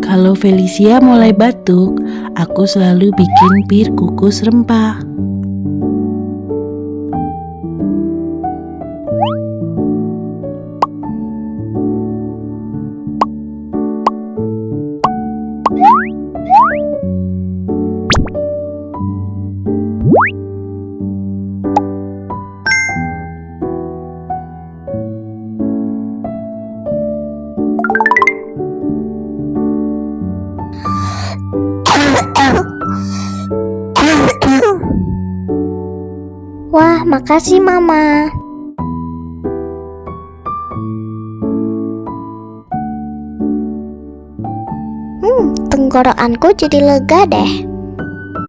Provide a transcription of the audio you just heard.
Kalau Felicia mulai batuk, aku selalu bikin bir kukus rempah. Wah, makasih Mama. Tenggorokanku jadi lega deh.